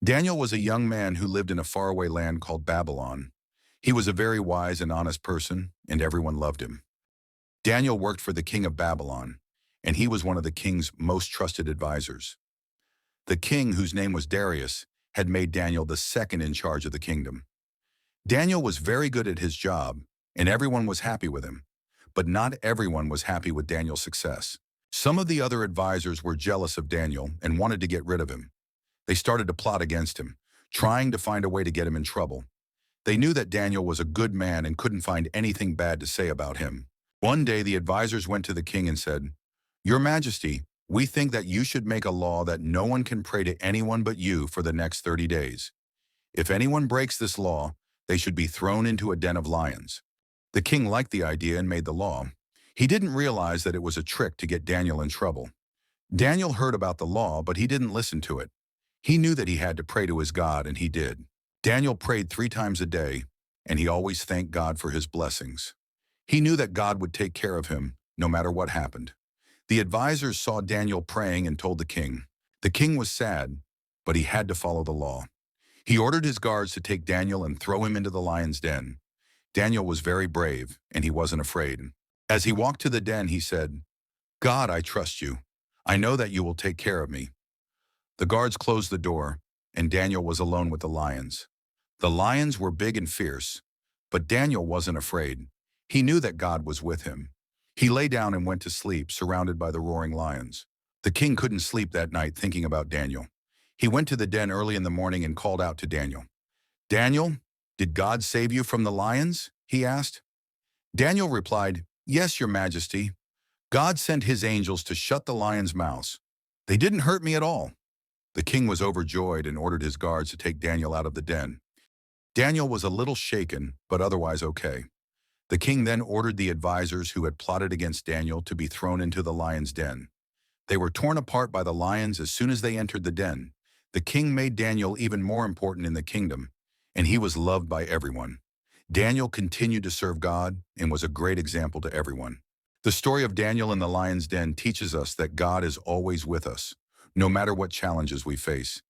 Daniel was a young man who lived in a faraway land called Babylon. He was a very wise and honest person, and everyone loved him. Daniel worked for the king of Babylon, and he was one of the king's most trusted advisors. The king, whose name was Darius, had made Daniel the second in charge of the kingdom. Daniel was very good at his job, and everyone was happy with him. But not everyone was happy with Daniel's success. Some of the other advisors were jealous of Daniel and wanted to get rid of him. They started to plot against him, trying to find a way to get him in trouble. They knew that Daniel was a good man and couldn't find anything bad to say about him. One day, the advisors went to the king and said, "Your Majesty, we think that you should make a law that no one can pray to anyone but you for the next 30 days. If anyone breaks this law, they should be thrown into a den of lions." The king liked the idea and made the law. He didn't realize that it was a trick to get Daniel in trouble. Daniel heard about the law, but he didn't listen to it. He knew that he had to pray to his God, and he did. Daniel prayed 3 times a day, and he always thanked God for his blessings. He knew that God would take care of him, no matter what happened. The advisors saw Daniel praying and told the king. The king was sad, but he had to follow the law. He ordered his guards to take Daniel and throw him into the lion's den. Daniel was very brave, and he wasn't afraid. As he walked to the den, he said, "God, I trust you. I know that you will take care of me." The guards closed the door, and Daniel was alone with the lions. The lions were big and fierce, but Daniel wasn't afraid. He knew that God was with him. He lay down and went to sleep, surrounded by the roaring lions. The king couldn't sleep that night thinking about Daniel. He went to the den early in the morning and called out to Daniel. "Daniel, did God save you from the lions?" he asked. Daniel replied, "Yes, Your Majesty. God sent his angels to shut the lions' mouths. They didn't hurt me at all." The king was overjoyed and ordered his guards to take Daniel out of the den. Daniel was a little shaken, but otherwise okay. The king then ordered the advisors who had plotted against Daniel to be thrown into the lion's den. They were torn apart by the lions as soon as they entered the den. The king made Daniel even more important in the kingdom, and he was loved by everyone. Daniel continued to serve God and was a great example to everyone. The story of Daniel in the lion's den teaches us that God is always with us, no matter what challenges we face.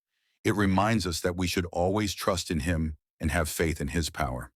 It reminds us that we should always trust in him and have faith in his power.